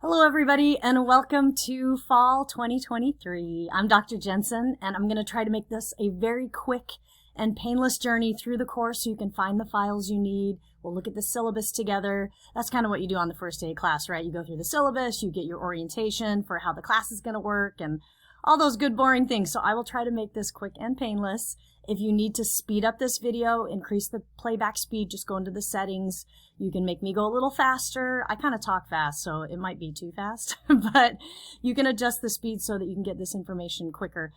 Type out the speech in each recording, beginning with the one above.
Hello everybody and welcome to Fall 2023. I'm Dr. Jensen and I'm going to try to make this a very quick and painless journey through the course so you can find the files you need. We'll look at the syllabus together. That's kind of what you do on the first day of class, right? You go through the syllabus, you get your orientation for how the class is going to work and all those good boring things. So I will try to make this quick and painless. If you need to speed up this video, increase the playback speed, just go into the settings. You can make me go a little faster. I kind of talk fast, so it might be too fast, but you can adjust the speed so that you can get this information quicker.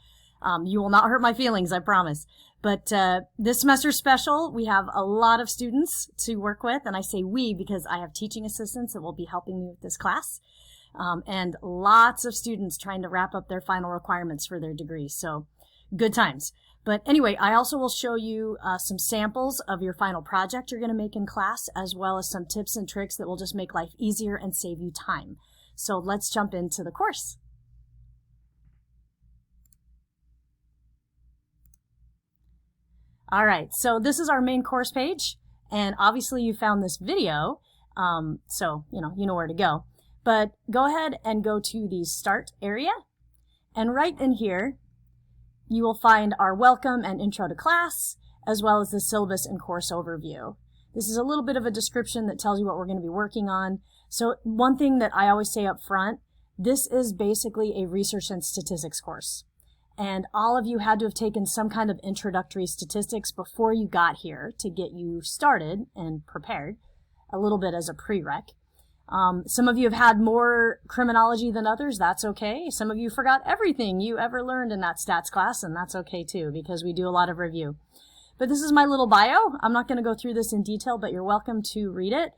You will not hurt my feelings, I promise. But this semester special, we have a lot of students to work with, and I say we because I have teaching assistants that will be helping me with this class, and lots of students trying to wrap up their final requirements for their degree, so good times. But anyway, I also will show you some samples of your final project you're going to make in class, as well as some tips and tricks that will just make life easier and save you time. So let's jump into the course. All right, so this is our main course page, and obviously you found this video, so you know where to go. But go ahead and go to the Start area, and right in here, you will find our welcome and intro to class, as well as the syllabus and course overview. This is a little bit of a description that tells you what we're going to be working on. So one thing that I always say up front, this is basically a research and statistics course. And all of you had to have taken some kind of introductory statistics before you got here to get you started and prepared, a little bit as a prereq. Some of you have had more criminology than others. That's okay. Some of you forgot everything you ever learned in that stats class, and that's okay too, because we do a lot of review. But this is my little bio. I'm not going to go through this in detail, but you're welcome to read it.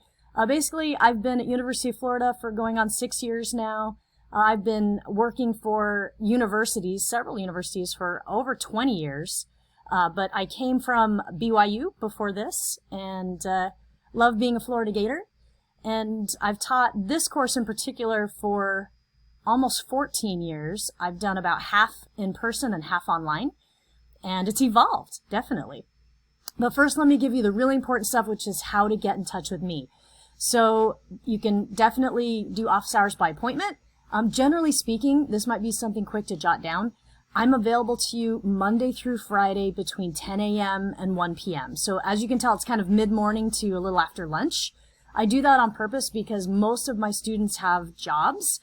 Basically, I've been at University of Florida for going on 6 years now. I've been working for universities, several universities, for over 20 years. But I came from BYU before this, and love being a Florida Gator. And I've taught this course in particular for almost 14 years. I've done about half in person and half online, and it's evolved, definitely. But first, let me give you the really important stuff, which is how to get in touch with me. So you can definitely do office hours by appointment. Generally speaking, this might be something quick to jot down. I'm available to you Monday through Friday between 10 a.m. and 1 p.m. So as you can tell, it's kind of mid-morning to a little after lunch. I do that on purpose because most of my students have jobs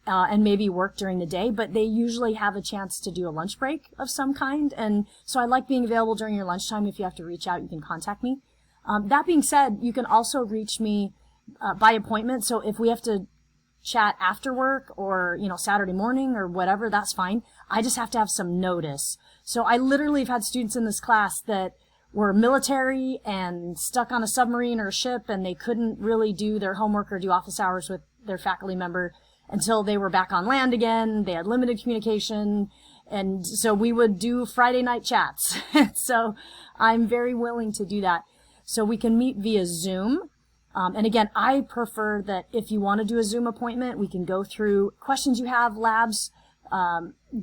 and maybe work during the day, but they usually have a chance to do a lunch break of some kind. And so I like being available during your lunchtime. If you have to reach out, you can contact me. That being said, you can also reach me by appointment. So if we have to chat after work or, Saturday morning or whatever, that's fine. I just have to have some notice. So I literally have had students in this class that were military and stuck on a submarine or a ship, and they couldn't really do their homework or do office hours with their faculty member until they were back on land again. They had limited communication, and so we would do Friday night chats. So I'm very willing to do that. So we can meet via Zoom. And again, I prefer that if you want to do a Zoom appointment, we can go through questions you have, labs,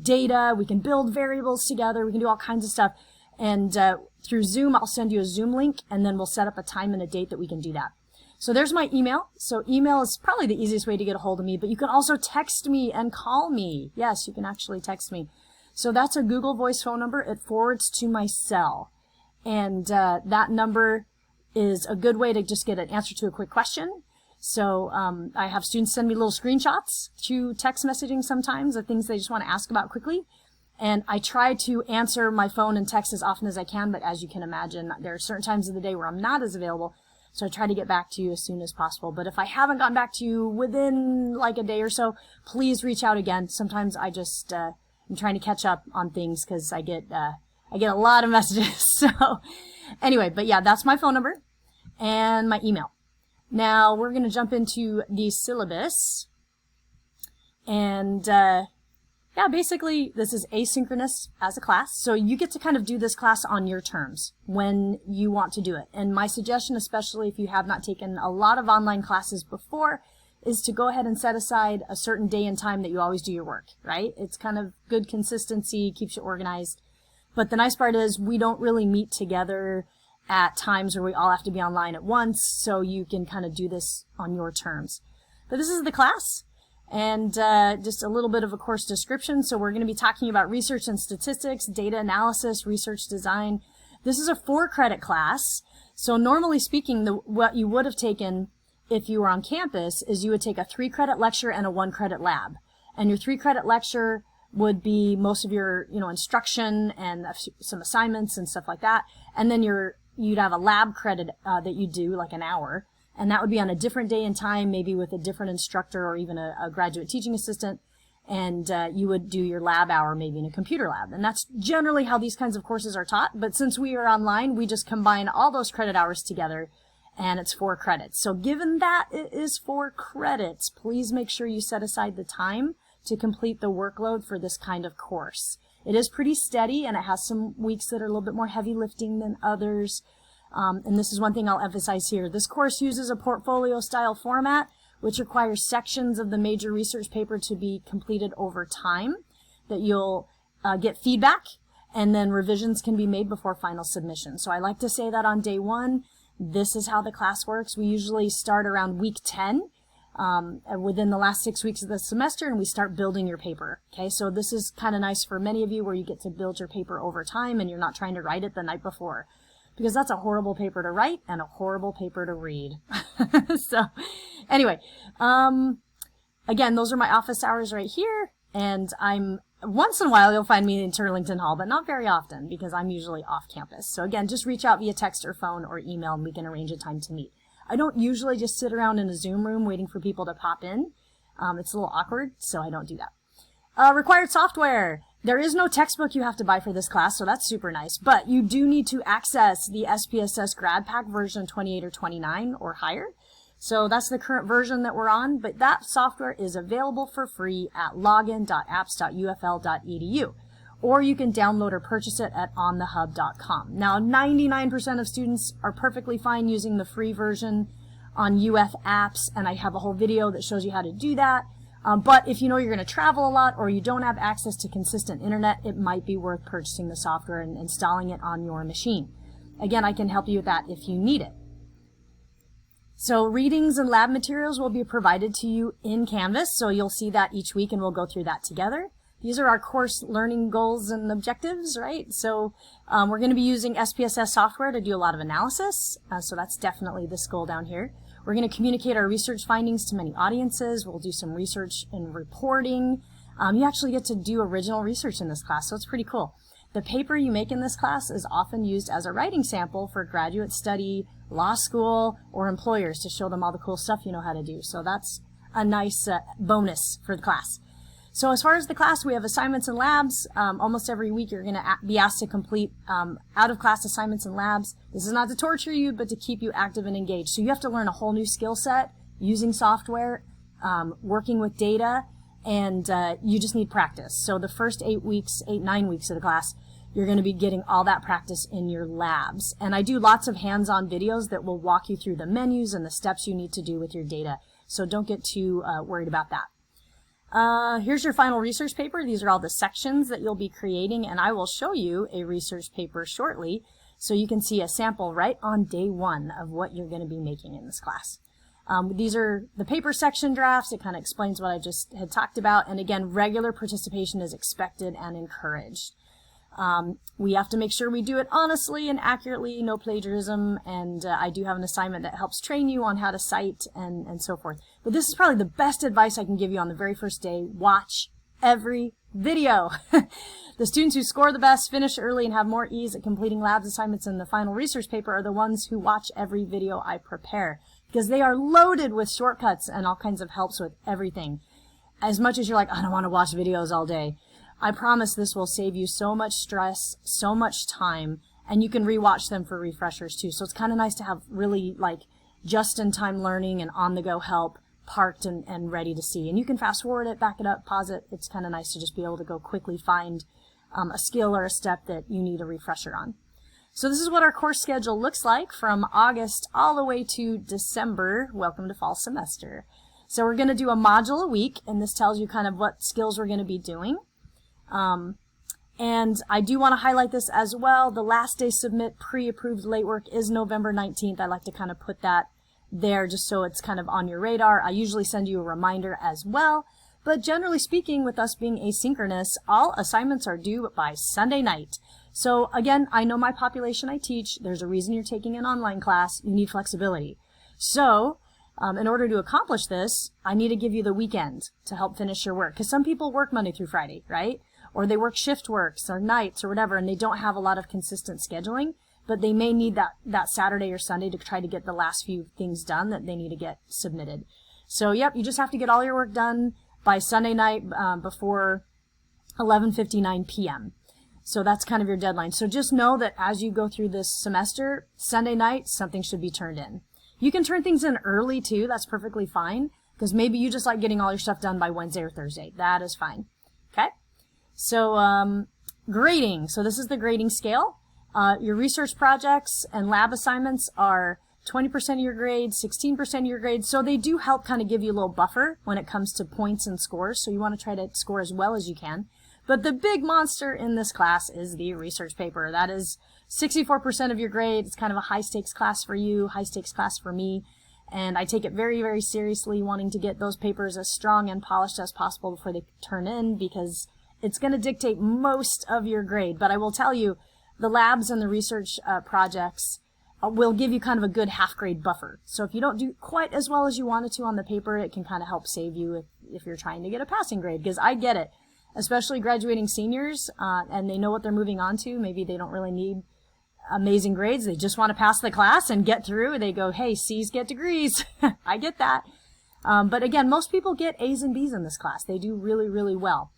data, we can build variables together, we can do all kinds of stuff. And through Zoom, I'll send you a Zoom link, and then we'll set up a time and a date that we can do that. So there's my email. So email is probably the easiest way to get a hold of me, but you can also text me and call me. Yes, you can actually text me. So that's a Google Voice phone number. It forwards to my cell. And that number is a good way to just get an answer to a quick question. So I have students send me little screenshots through text messaging sometimes of things they just want to ask about quickly. And I try to answer my phone and text as often as I can, but as you can imagine, there are certain times of the day where I'm not as available, so I try to get back to you as soon as possible. But if I haven't gotten back to you within like a day or so, please reach out again. Sometimes I just I'm trying to catch up on things because I get a lot of messages. So anyway, but yeah, that's my phone number and my email. Now we're going to jump into the syllabus, and yeah, basically, this is asynchronous as a class, so you get to kind of do this class on your terms when you want to do it. And my suggestion, especially if you have not taken a lot of online classes before, is to go ahead and set aside a certain day and time that you always do your work, right? It's kind of good consistency, keeps you organized. But the nice part is we don't really meet together at times where we all have to be online at once, so you can kind of do this on your terms. But this is the class. and just a little bit of a course description. So we're going to be talking about research and statistics, data analysis, research design. This is a 4-credit class. So normally speaking, what you would have taken if you were on campus is you would take a 3-credit lecture and a 1-credit lab. And your 3-credit lecture would be most of your, instruction and some assignments and stuff like that. And then you'd have a lab credit that you do, like an hour. And that would be on a different day and time, maybe with a different instructor or even a graduate teaching assistant. And you would do your lab hour maybe in a computer lab. And that's generally how these kinds of courses are taught. But since we are online, we just combine all those credit hours together, and it's 4 credits. So given that it is 4 credits, please make sure you set aside the time to complete the workload for this kind of course. It is pretty steady, and it has some weeks that are a little bit more heavy lifting than others. And this is one thing I'll emphasize here. This course uses a portfolio-style format, which requires sections of the major research paper to be completed over time, that you'll get feedback, and then revisions can be made before final submission. So I like to say that on day 1, this is how the class works. We usually start around week 10, within the last 6 weeks of the semester, and we start building your paper. Okay, so this is kind of nice for many of you where you get to build your paper over time and you're not trying to write it the night before, because that's a horrible paper to write and a horrible paper to read. So anyway, again, those are my office hours right here, and once in a while you'll find me in Turlington Hall, but not very often because I'm usually off campus. So again, just reach out via text or phone or email and we can arrange a time to meet. I don't usually just sit around in a Zoom room waiting for people to pop in. It's a little awkward, so I don't do that. Required software. There is no textbook you have to buy for this class, so that's super nice. But you do need to access the SPSS Grad Pack version 28 or 29 or higher. So that's the current version that we're on, but that software is available for free at login.apps.ufl.edu. Or you can download or purchase it at onthehub.com. Now, 99% of students are perfectly fine using the free version on UF apps, and I have a whole video that shows you how to do that. But if you know you're going to travel a lot or you don't have access to consistent internet, it might be worth purchasing the software and installing it on your machine. Again, I can help you with that if you need it. So readings and lab materials will be provided to you in Canvas, so you'll see that each week and we'll go through that together. These are our course learning goals and objectives, right? So we're going to be using SPSS software to do a lot of analysis, so that's definitely this goal down here. We're going to communicate our research findings to many audiences. We'll do some research and reporting. You actually get to do original research in this class, so it's pretty cool. The paper you make in this class is often used as a writing sample for graduate study, law school, or employers to show them all the cool stuff you know how to do. So that's a nice bonus for the class. So as far as the class, we have assignments and labs. Almost every week you're going to be asked to complete out-of-class assignments and labs. This is not to torture you, but to keep you active and engaged. So you have to learn a whole new skill set using software, working with data, and you just need practice. So the first 9 weeks of the class, you're going to be getting all that practice in your labs. And I do lots of hands-on videos that will walk you through the menus and the steps you need to do with your data. So don't get too worried about that. Here's your final research paper. These are all the sections that you'll be creating, and I will show you a research paper shortly so you can see a sample right on day 1 of what you're going to be making in this class. These are the paper section drafts. It kind of explains what I just had talked about, and again, regular participation is expected and encouraged. We have to make sure we do it honestly and accurately, no plagiarism, and I do have an assignment that helps train you on how to cite and so forth. But this is probably the best advice I can give you on the very first day. Watch every video. The students who score the best, finish early, and have more ease at completing labs assignments in the final research paper are the ones who watch every video I prepare, because they are loaded with shortcuts and all kinds of helps with everything. As much as you're like, I don't want to watch videos all day, I promise this will save you so much stress, so much time, and you can rewatch them for refreshers too. So it's kind of nice to have really like just-in-time learning and on-the-go help parked and ready to see. And you can fast forward it, back it up, pause it. It's kind of nice to just be able to go quickly find a skill or a step that you need a refresher on. So this is what our course schedule looks like from August all the way to December. Welcome to fall semester. So we're going to do a module a week, and this tells you kind of what skills we're going to be doing. And I do want to highlight this as well. The last day submit pre-approved late work is November 19th. I like to kind of put that there just so it's kind of on your radar. I usually send you a reminder as well. But generally speaking, with us being asynchronous, all assignments are due by Sunday night. So again, I know my population I teach. There's a reason you're taking an online class. You need flexibility. So in order to accomplish this, I need to give you the weekend to help finish your work. Because some people work Monday through Friday, right? Or they work shift works or nights or whatever, and they don't have a lot of consistent scheduling. But they may need that Saturday or Sunday to try to get the last few things done that they need to get submitted. So yep, you just have to get all your work done by Sunday night before 11:59 p.m. So that's kind of your deadline. So just know that as you go through this semester, Sunday night, something should be turned in. You can turn things in early too. That's perfectly fine, because maybe you just like getting all your stuff done by Wednesday or Thursday. That is fine. Okay. So grading. So this is the grading scale. Your research projects and lab assignments are 20% of your grade, 16% of your grade. So they do help kind of give you a little buffer when it comes to points and scores. So you want to try to score as well as you can. But the big monster in this class is the research paper. That is 64% of your grade. It's kind of a high stakes class for you, high stakes class for me. And I take it very, very seriously, wanting to get those papers as strong and polished as possible before they turn in, because it's going to dictate most of your grade. But I will tell you, the labs and the research projects will give you kind of a good half-grade buffer. So if you don't do quite as well as you wanted to on the paper, it can kind of help save you if you're trying to get a passing grade, because I get it. Especially graduating seniors, and they know what they're moving on to. Maybe they don't really need amazing grades. They just want to pass the class and get through. They go, hey, C's get degrees. I get that. But again, most people get A's and B's in this class. They do really, really well.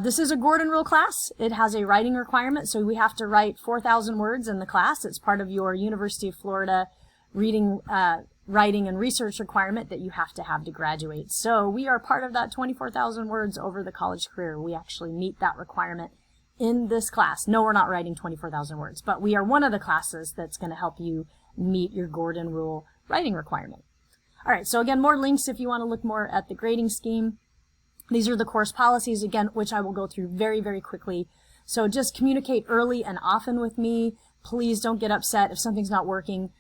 This is a Gordon Rule class. It has a writing requirement, so we have to write 4,000 words in the class. It's part of your University of Florida reading, writing, and research requirement that you have to graduate. So we are part of that 24,000 words over the college career. We actually meet that requirement in this class. No, we're not writing 24,000 words, but we are one of the classes that's going to help you meet your Gordon Rule writing requirement. All right, so again, more links if you want to look more at the grading scheme. These are the course policies, again, which I will go through very, very quickly. So just communicate early and often with me. Please don't get upset if something's not working.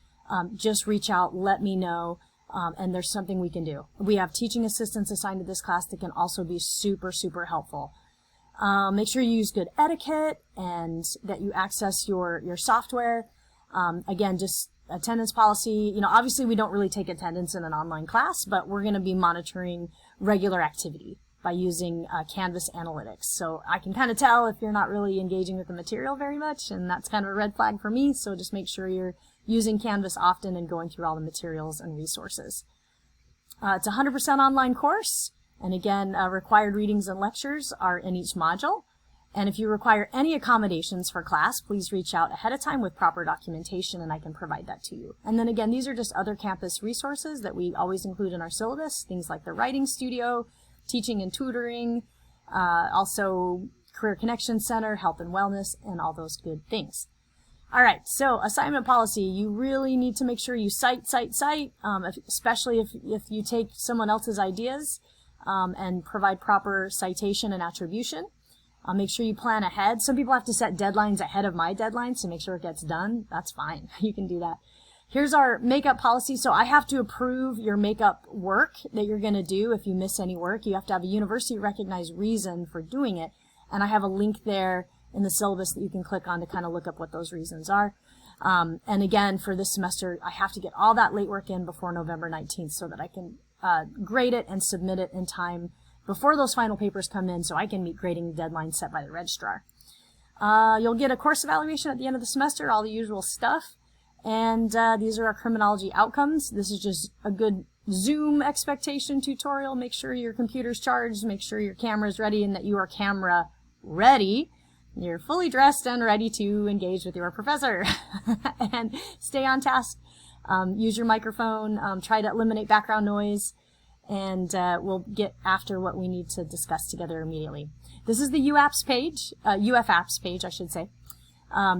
Just reach out, let me know, and there's something we can do. We have teaching assistants assigned to this class that can also be super, super helpful. Make sure you use good etiquette and that you access your software. Again, just attendance policy. You know, obviously we don't really take attendance in an online class, but we're going to be monitoring regular activity by using Canvas Analytics. So I can kind of tell if you're not really engaging with the material very much, and that's kind of a red flag for me. So just make sure you're using Canvas often and going through all the materials and resources. It's a 100% online course, and again, required readings and lectures are in each module. And if you require any accommodations for class, please reach out ahead of time with proper documentation, and I can provide that to you. And then again, these are just other campus resources that we always include in our syllabus, things like the Writing Studio, Teaching and Tutoring, also Career Connection Center, Health and Wellness, and all those good things. All right, so assignment policy, you really need to make sure you cite, especially if you take someone else's ideas and provide proper citation and attribution. Make sure you plan ahead. Some people have to set deadlines ahead of my deadlines to make sure it gets done. That's fine. You can do that. Here's our makeup policy. So I have to approve your makeup work that you're going to do. If you miss any work, you have to have a university recognized reason for doing it. And I have a link there in the syllabus that you can click on to kind of look up what those reasons are. And again, for this semester, I have to get all that late work in before November 19th so that I can grade it and submit it in time before those final papers come in so I can meet grading deadlines set by the registrar. You'll get a course evaluation at the end of the semester, all the usual stuff. And these are our criminology outcomes. This is just a good Zoom expectation tutorial. Make sure your computer's charged, make sure your camera's ready, and that you are camera ready. You're fully dressed and ready to engage with your professor. And stay on task. Use your microphone. Try to eliminate background noise. And we'll get after what we need to discuss together immediately. This is the UF apps page, I should say.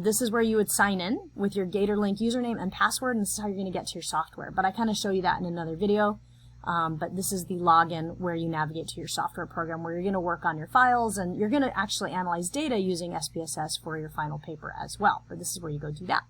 This is where you would sign in with your GatorLink username and password, and this is how you're going to get to your software. But I kind of show you that in another video. But this is the login where you navigate to your software program, where you're going to work on your files, and you're going to actually analyze data using SPSS for your final paper as well. But this is where you go do that.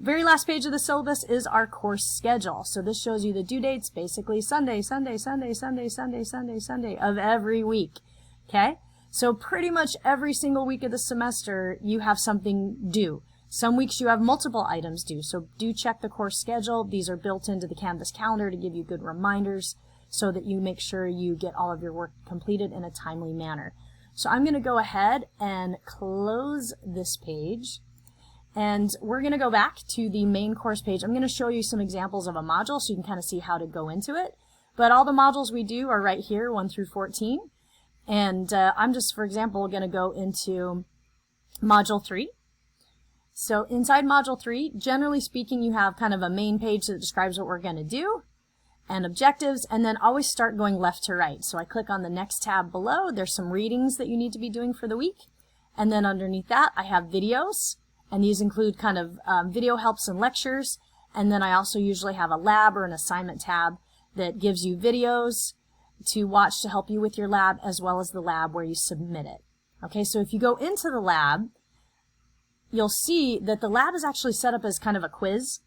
Very last page of the syllabus is our course schedule. So this shows you the due dates, basically Sunday, Sunday, Sunday, Sunday, Sunday, Sunday, Sunday of every week. Okay? So pretty much every single week of the semester, you have something due. Some weeks you have multiple items due, so do check the course schedule. These are built into the Canvas calendar to give you good reminders so that you make sure you get all of your work completed in a timely manner. So I'm going to go ahead and close this page, and we're going to go back to the main course page. I'm going to show you some examples of a module so you can kind of see how to go into it. But all the modules we do are right here, 1 through 14. And I'm just, for example, going to go into Module 3. So inside Module 3, generally speaking, you have kind of a main page that describes what we're going to do and objectives, and then always start going left to right. So I click on the next tab below. There's some readings that you need to be doing for the week. And then underneath that, I have videos, and these include kind of video helps and lectures. And then I also usually have a lab or an assignment tab that gives you videos to watch to help you with your lab, as well as the lab where you submit it. Okay, so if you go into the lab, you'll see that the lab is actually set up as kind of a quiz,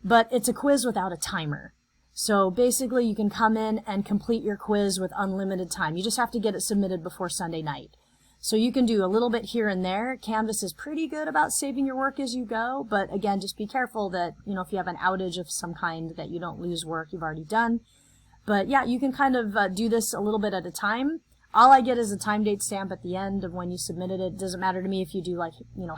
but it's a quiz without a timer. So basically you can come in and complete your quiz with unlimited time. You just have to get it submitted before Sunday night. So you can do a little bit here and there. Canvas is pretty good about saving your work as you go, but again, just be careful that, if you have an outage of some kind, that you don't lose work you've already done. But yeah, you can kind of do this a little bit at a time. All I get is a time date stamp at the end of when you submitted it. It doesn't matter to me if you do like,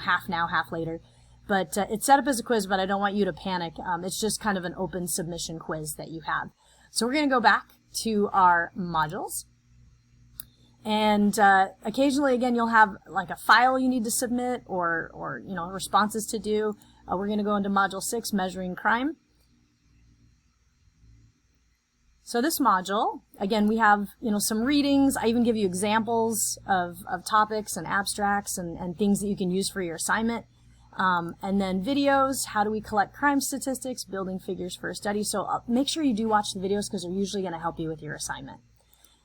half now, half later. But it's set up as a quiz, but I don't want you to panic. It's just kind of an open submission quiz that you have. So we're going to go back to our modules. And occasionally, again, you'll have like a file you need to submit or responses to do. We're going to go into Module 6, Measuring Crime. So this module, again, we have, some readings. I even give you examples of topics and abstracts and things that you can use for your assignment. And then videos, how do we collect crime statistics, building figures for a study. So make sure you do watch the videos because they're usually going to help you with your assignment.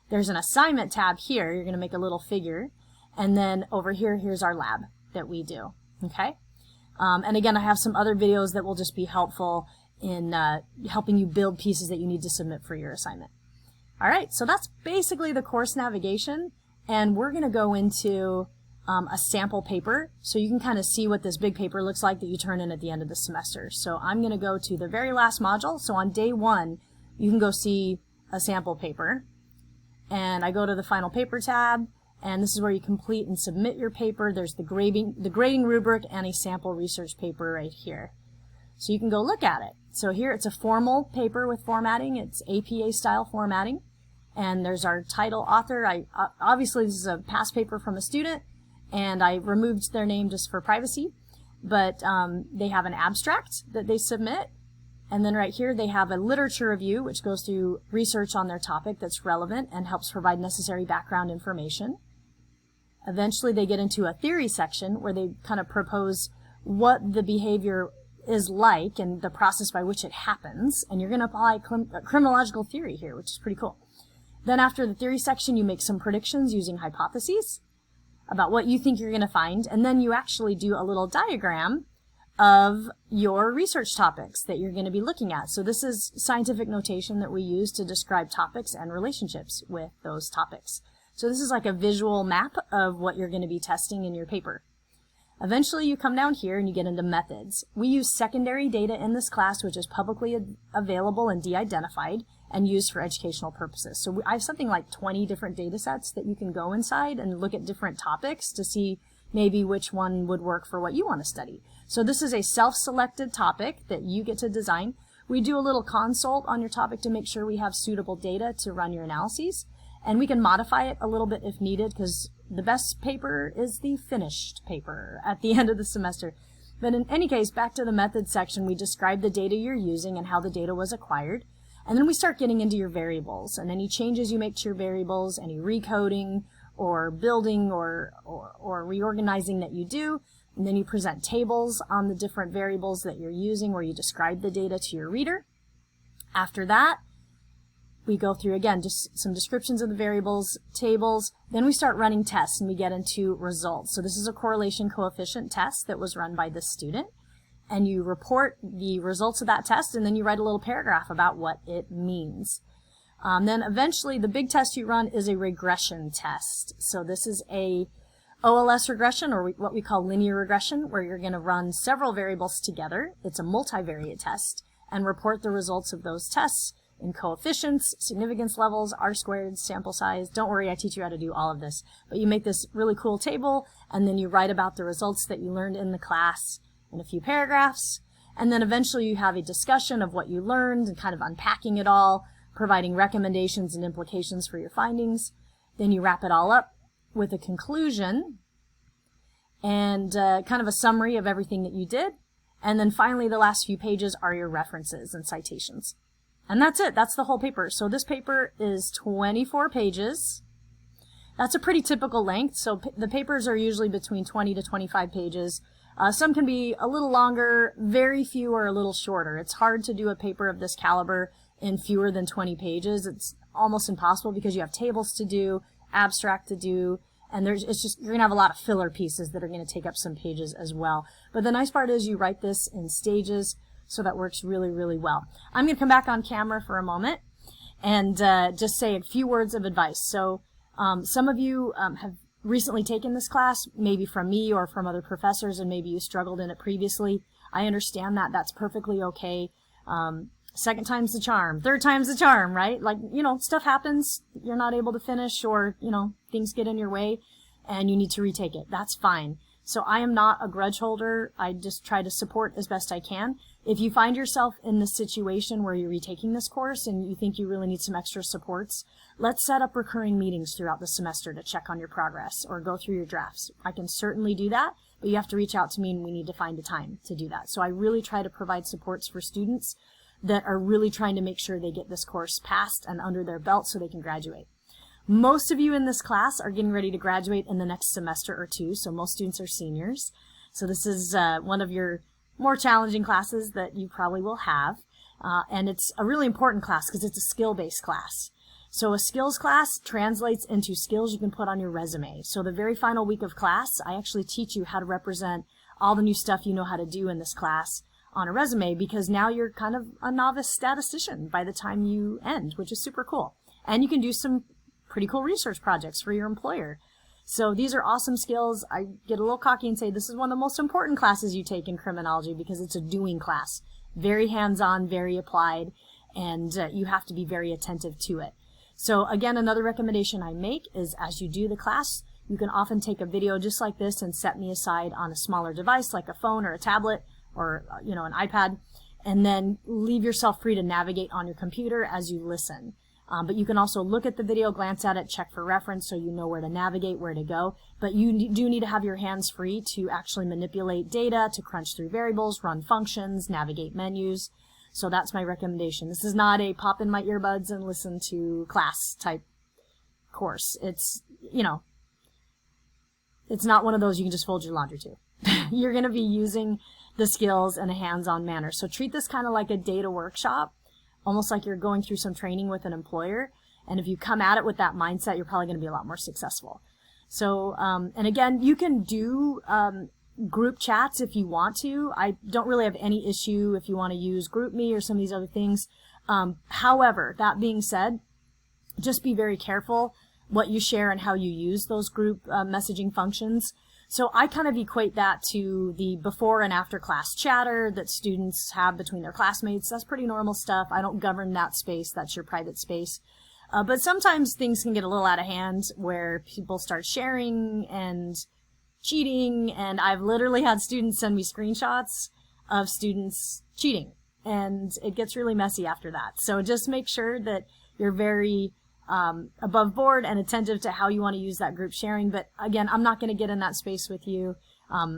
There's an assignment tab here. You're going to make a little figure. And then over here, here's our lab that we do. Okay? And again, I have some other videos that will just be helpful in helping you build pieces that you need to submit for your assignment. All right, so that's basically the course navigation, and we're going to go into a sample paper so you can kind of see what this big paper looks like that you turn in at the end of the semester. So I'm going to go to the very last module. So on day 1, you can go see a sample paper, and I go to the final paper tab, and this is where you complete and submit your paper. There's the grading rubric and a sample research paper right here. So you can go look at it. So here it's a formal paper with formatting. It's APA style formatting. And there's our title, author. Obviously this is a past paper from a student, and I removed their name just for privacy. But they have an abstract that they submit. And then right here they have a literature review, which goes through research on their topic that's relevant and helps provide necessary background information. Eventually they get into a theory section where they kind of propose what the behavior is like and the process by which it happens, and you're going to apply criminological theory here, which is pretty cool. Then after the theory section, you make some predictions using hypotheses about what you think you're going to find, and then you actually do a little diagram of your research topics that you're going to be looking at. So this is scientific notation that we use to describe topics and relationships with those topics. So this is like a visual map of what you're going to be testing in your paper. Eventually you come down here and you get into methods. We use secondary data in this class, which is publicly available and de-identified and used for educational purposes. So I have something like 20 different data sets that you can go inside and look at different topics to see maybe which one would work for what you want to study. So this is a self-selected topic that you get to design. We do a little consult on your topic to make sure we have suitable data to run your analyses. And we can modify it a little bit if needed, because the best paper is the finished paper at the end of the semester. But in any case, back to the methods section, we describe the data you're using and how the data was acquired. And then we start getting into your variables and any changes you make to your variables, any recoding or building or reorganizing that you do. And then you present tables on the different variables that you're using where you describe the data to your reader. After that, we go through, again, just some descriptions of the variables, tables, then we start running tests and we get into results. So this is a correlation coefficient test that was run by this student. and you report the results of that test, and then you write a little paragraph about what it means. Then eventually the big test you run is a regression test. So this is a OLS regression, or what we call linear regression, where you're going to run several variables together. It's a multivariate test, and report the results of those tests in coefficients, significance levels, R-squared, sample size. Don't worry, I teach you how to do all of this. But you make this really cool table, and then you write about the results that you learned in the class in a few paragraphs. And then eventually you have a discussion of what you learned and kind of unpacking it all, providing recommendations and implications for your findings. Then you wrap it all up with a conclusion and kind of a summary of everything that you did. And then finally, the last few pages are your references and citations. And that's it. That's the whole paper. So this paper is 24 pages. That's a pretty typical length. So the papers are usually between 20 to 25 pages. Some can be a little longer. Very few are a little shorter. It's hard to do a paper of this caliber in fewer than 20 pages. It's almost impossible because you have tables to do, abstract to do, and you're going to have a lot of filler pieces that are going to take up some pages as well. But the nice part is you write this in stages, so that works really, really well. I'm going to come back on camera for a moment and just say a few words of advice. So some of you have recently taken this class, maybe from me or from other professors, and maybe you struggled in it previously. I understand that. That's perfectly okay. Second time's the charm. Third time's the charm, right? Like, stuff happens. You're not able to finish, or, things get in your way and you need to retake it. That's fine. So I am not a grudge holder. I just try to support as best I can. If you find yourself in this situation where you're retaking this course and you think you really need some extra supports, let's set up recurring meetings throughout the semester to check on your progress or go through your drafts. I can certainly do that, but you have to reach out to me and we need to find a time to do that. So I really try to provide supports for students that are really trying to make sure they get this course passed and under their belt so they can graduate. Most of you in this class are getting ready to graduate in the next semester or two, so most students are seniors. So this is one of your more challenging classes that you probably will have. And it's a really important class because it's a skill-based class. So a skills class translates into skills you can put on your resume. So the very final week of class, I actually teach you how to represent all the new stuff you know how to do in this class on a resume, because now you're kind of a novice statistician by the time you end, which is super cool. And you can do some pretty cool research projects for your employer. So these are awesome skills. I get a little cocky and say this is one of the most important classes you take in criminology because it's a doing class. Very hands-on, very applied, and you have to be very attentive to it. So again, another recommendation I make is as you do the class, you can often take a video just like this and set me aside on a smaller device like a phone or a tablet or an iPad, and then leave yourself free to navigate on your computer as you listen. But you can also look at the video, glance at it, check for reference so you know where to navigate, where to go. But you do need to have your hands free to actually manipulate data, to crunch through variables, run functions, navigate menus. So that's my recommendation. This is not a pop in my earbuds and listen to class type course. It's not one of those you can just fold your laundry to. You're going to be using the skills in a hands-on manner. So treat this kind of like a data workshop, almost like you're going through some training with an employer. And if you come at it with that mindset, you're probably going to be a lot more successful. So, and again, you can do group chats if you want to. I don't really have any issue if you want to use GroupMe or some of these other things. However, that being said, just be very careful what you share and how you use those group messaging functions. So I kind of equate that to the before and after class chatter that students have between their classmates. That's pretty normal stuff. I don't govern that space. That's your private space. But sometimes things can get a little out of hand where people start sharing and cheating, and I've literally had students send me screenshots of students cheating, and it gets really messy after that. So just make sure that you're very above board and attentive to how you want to use that group sharing. But again, I'm not going to get in that space with you.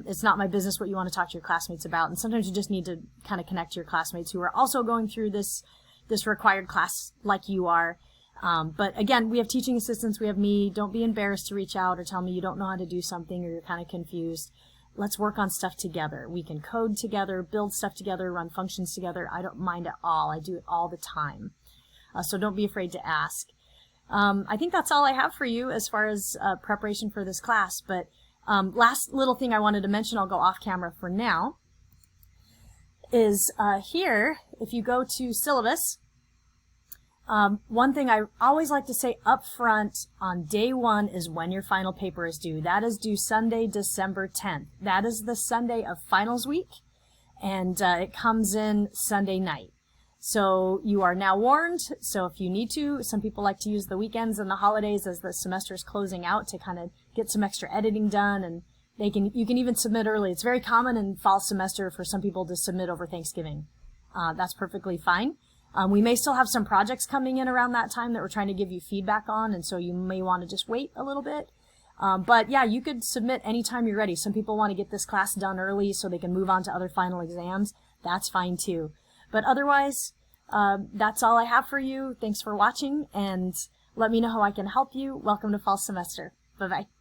It's not my business what you want to talk to your classmates about. And sometimes you just need to kind of connect to your classmates who are also going through this required class like you are. But again, we have teaching assistants. We have me. Don't be embarrassed to reach out or tell me you don't know how to do something or you're kind of confused. Let's work on stuff together. We can code together, build stuff together, run functions together. I don't mind at all. I do it all the time. So don't be afraid to ask. I think that's all I have for you as far as preparation for this class. But last little thing I wanted to mention, I'll go off camera for now, is here, if you go to syllabus, one thing I always like to say up front on day 1 is when your final paper is due. That is due Sunday, December 10th. That is the Sunday of finals week, and it comes in Sunday night. So you are now warned. So if you need to, some people like to use the weekends and the holidays as the semester is closing out to kind of get some extra editing done, and you can even submit early. It's very common in fall semester for some people to submit over Thanksgiving. That's perfectly fine. We may still have some projects coming in around that time that we're trying to give you feedback on, and so you may want to just wait a little bit. But yeah, you could submit anytime you're ready. Some people want to get this class done early so they can move on to other final exams. That's fine too. But otherwise, that's all I have for you. Thanks for watching, and let me know how I can help you. Welcome to fall semester. Bye-bye.